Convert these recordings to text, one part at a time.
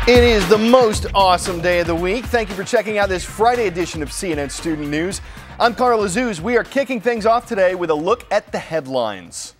It is the most awesome day of the week. Thank you for checking out this Friday edition of CNN Student News. I'm Carl Azuz. We are kicking things off today with a look at the headlines.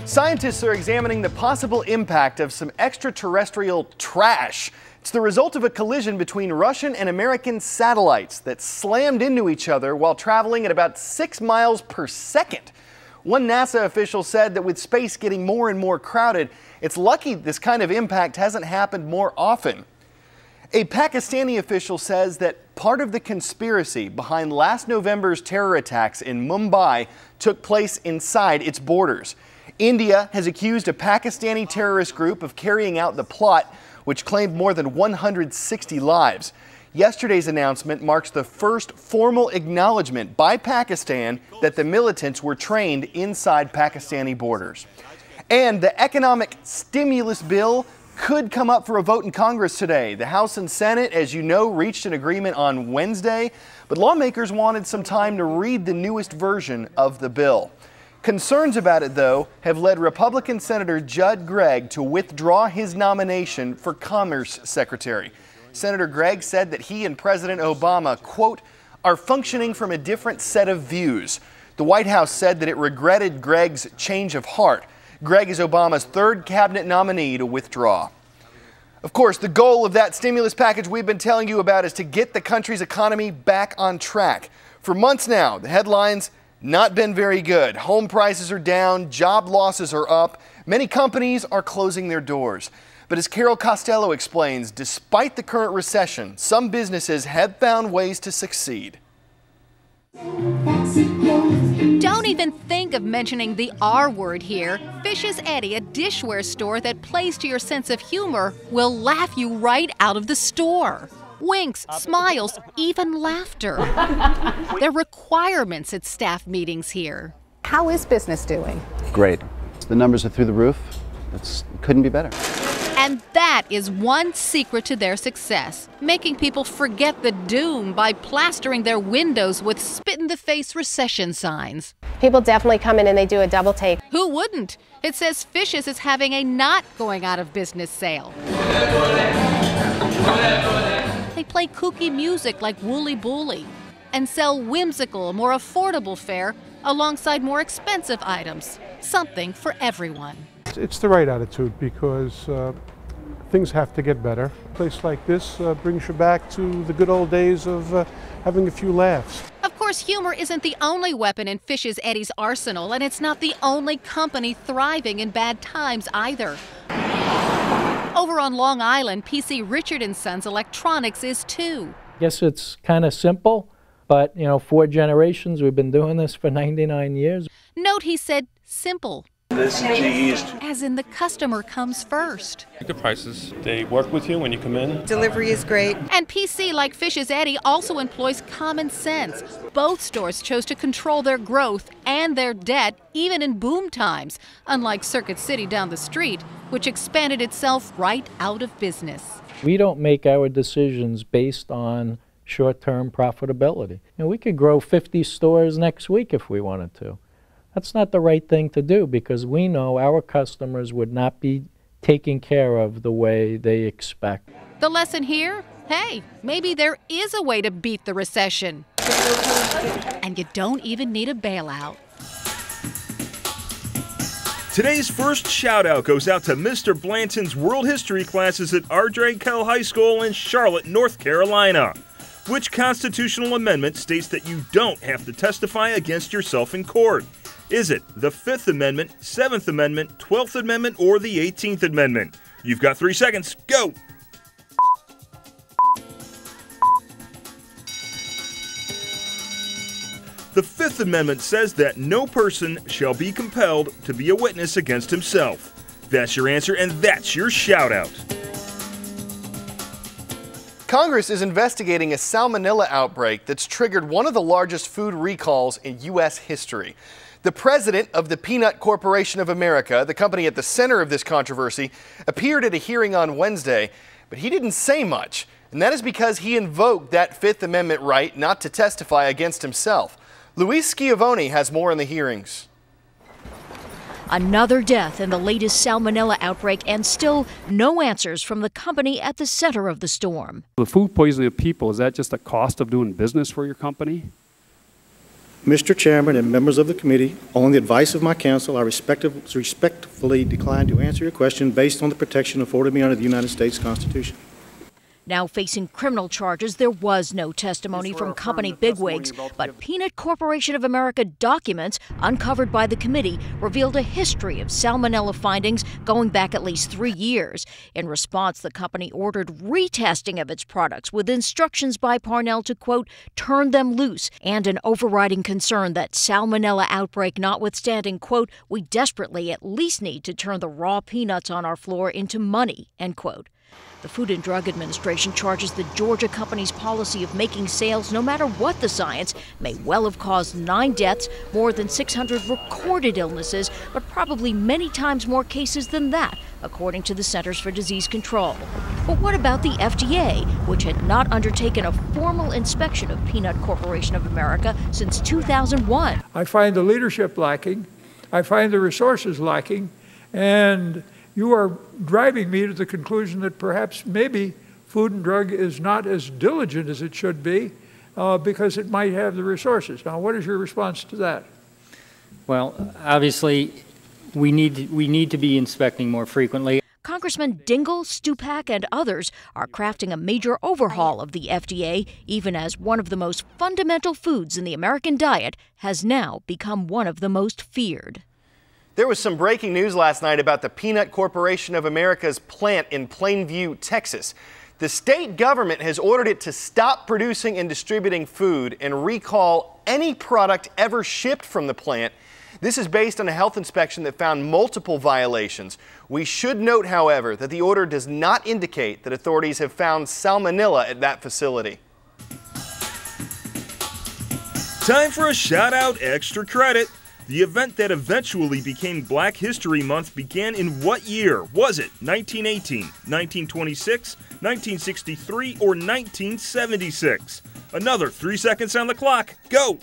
Scientists are examining the possible impact of some extraterrestrial trash. It's the result of a collision between Russian and American satellites that slammed into each other while traveling at about 6 miles per second. One NASA official said that with space getting more and more crowded, it's lucky this kind of impact hasn't happened more often. A Pakistani official says that part of the conspiracy behind last November's terror attacks in Mumbai took place inside its borders. India has accused a Pakistani terrorist group of carrying out the plot, which claimed more than 160 lives. Yesterday's announcement marks the first formal acknowledgement by Pakistan that the militants were trained inside Pakistani borders. And the economic stimulus bill could come up for a vote in Congress today. The House and Senate, as you know, reached an agreement on Wednesday, but lawmakers wanted some time to read the newest version of the bill. Concerns about it, though, have led Republican Senator Judd Gregg to withdraw his nomination for Commerce Secretary. Senator Gregg said that he and President Obama, quote, are functioning from a different set of views. The White House said that it regretted Gregg's change of heart. Gregg is Obama's third cabinet nominee to withdraw. Of course, the goal of that stimulus package we've been telling you about is to get the country's economy back on track. For months now, the headlines not been very good. Home prices are down, job losses are up. Many companies are closing their doors. But as Carol Costello explains, despite the current recession, some businesses have found ways to succeed. Don't even think of mentioning the R word here. Fish's Eddy, a dishware store that plays to your sense of humor, will laugh you right out of the store. Winks, smiles, even laughter. They're requirements at staff meetings here. How is business doing? Great. The numbers are through the roof. It couldn't be better. And that is one secret to their success, making people forget the doom by plastering their windows with spit-in-the-face recession signs. People definitely come in and they do a double take. Who wouldn't? It says Fish's is having a not going out of business sale. They play kooky music like Wooly Bully and sell whimsical, more affordable fare alongside more expensive items. Something for everyone. It's the right attitude because things have to get better. A place like this brings you back to the good old days of having a few laughs. Of course, humor isn't the only weapon in Fish's Eddy's arsenal, and it's not the only company thriving in bad times either. Over on Long Island, PC Richard & Sons Electronics is too. I guess it's kind of simple, but, 4 generations, we've been doing this for 99 years. Note he said simple. This cheese. As in the customer comes first. Good prices. They work with you when you come in. Delivery is great. And PC, like Fish's Eddy, also employs common sense. Both stores chose to control their growth and their debt, even in boom times, unlike Circuit City down the street, which expanded itself right out of business. We don't make our decisions based on short-term profitability. We could grow 50 stores next week if we wanted to. That's not the right thing to do because we know our customers would not be taken care of the way they expect. The lesson here? Hey, maybe there is a way to beat the recession. And you don't even need a bailout. Today's first shout out goes out to Mr. Blanton's world history classes at Ardrey Kell High School in Charlotte, North Carolina. Which constitutional amendment states that you don't have to testify against yourself in court? Is it the 5th Amendment, 7th Amendment, 12th Amendment, or the 18th Amendment? You've got 3 seconds. Go! The 5th Amendment says that no person shall be compelled to be a witness against himself. That's your answer, and that's your shout-out. Congress is investigating a salmonella outbreak that's triggered one of the largest food recalls in U.S. history. The president of the Peanut Corporation of America, the company at the center of this controversy, appeared at a hearing on Wednesday, but he didn't say much. And that is because he invoked that 5th Amendment right not to testify against himself. Luis Schiavone has more on the hearings. Another death in the latest salmonella outbreak, and still no answers from the company at the center of the storm. The food poisoning of people, is that just the cost of doing business for your company? Mr. Chairman and members of the committee, on the advice of my counsel, I respectfully decline to answer your question based on the protection afforded me under the United States Constitution. Now facing criminal charges, there was no testimony from company bigwigs, but Peanut Corporation of America documents uncovered by the committee revealed a history of salmonella findings going back at least 3 years. In response, the company ordered retesting of its products with instructions by Parnell to, quote, turn them loose, and an overriding concern that salmonella outbreak notwithstanding, quote, we desperately at least need to turn the raw peanuts on our floor into money, end quote. The Food and Drug Administration charges the Georgia company's policy of making sales no matter what the science may well have caused 9 deaths, more than 600 recorded illnesses, but probably many times more cases than that, according to the Centers for Disease Control. But what about the FDA, which had not undertaken a formal inspection of Peanut Corporation of America since 2001? I find the leadership lacking. I find the resources lacking. And you are driving me to the conclusion that perhaps maybe Food and Drug is not as diligent as it should be because it might have the resources. Now, what is your response to that? Well, obviously, we need to be inspecting more frequently. Congressman Dingell, Stupak, and others are crafting a major overhaul of the FDA, even as one of the most fundamental foods in the American diet has now become one of the most feared. There was some breaking news last night about the Peanut Corporation of America's plant in Plainview, Texas. The state government has ordered it to stop producing and distributing food and recall any product ever shipped from the plant. This is based on a health inspection that found multiple violations. We should note, however, that the order does not indicate that authorities have found salmonella at that facility. Time for a shout-out extra credit. The event that eventually became Black History Month began in what year? Was it 1918, 1926, 1963, or 1976? Another 3 seconds on the clock. Go!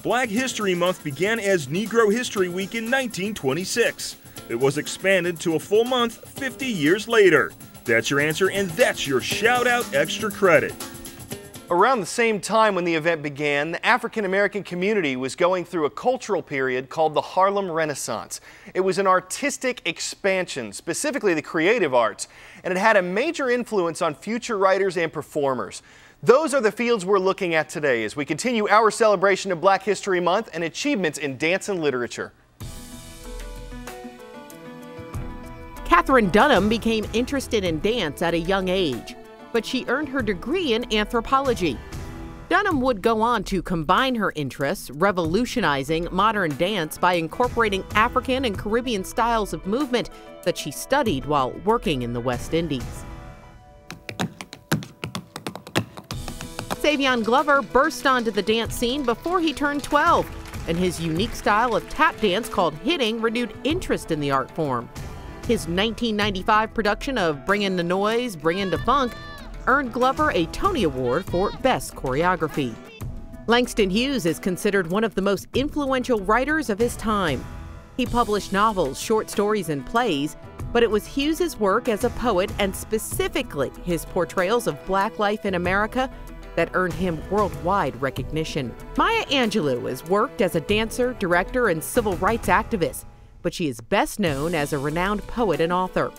Black History Month began as Negro History Week in 1926. It was expanded to a full month 50 years later. That's your answer, and that's your shout-out extra credit. Around the same time when the event began, the African American community was going through a cultural period called the Harlem Renaissance. It was an artistic expansion, specifically the creative arts, and it had a major influence on future writers and performers. Those are the fields we're looking at today as we continue our celebration of Black History Month and achievements in dance and literature. Katherine Dunham became interested in dance at a young age, but she earned her degree in anthropology. Dunham would go on to combine her interests, revolutionizing modern dance by incorporating African and Caribbean styles of movement that she studied while working in the West Indies. Savion Glover burst onto the dance scene before he turned 12, and his unique style of tap dance called hitting renewed interest in the art form. His 1995 production of Bring in the Noise, Bring in the Funk earned Glover a Tony Award for Best Choreography. Langston Hughes is considered one of the most influential writers of his time. He published novels, short stories, and plays, but it was Hughes's work as a poet and specifically his portrayals of Black life in America that earned him worldwide recognition. Maya Angelou has worked as a dancer, director, and civil rights activist, but she is best known as a renowned poet and author.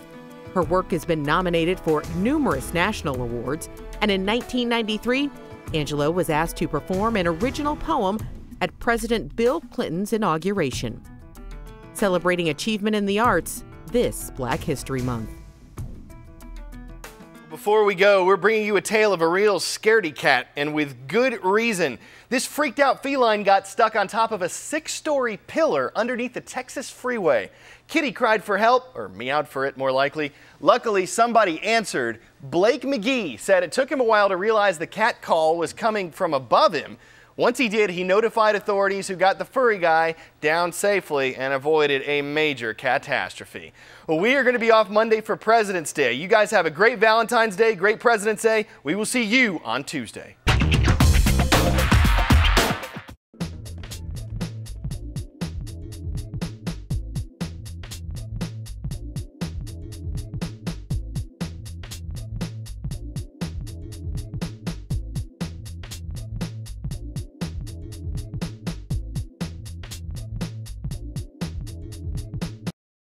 Her work has been nominated for numerous national awards, and in 1993, Angelou was asked to perform an original poem at President Bill Clinton's inauguration. Celebrating achievement in the arts this Black History Month. Before we go, we're bringing you a tale of a real scaredy cat, and with good reason. This freaked out feline got stuck on top of a 6-story pillar underneath the Texas freeway. Kitty cried for help, or meowed for it more likely. Luckily, somebody answered. Blake McGee said it took him a while to realize the cat call was coming from above him. Once he did, he notified authorities who got the furry guy down safely and avoided a major catastrophe. Well, we are going to be off Monday for President's Day. You guys have a great Valentine's Day, great President's Day. We will see you on Tuesday.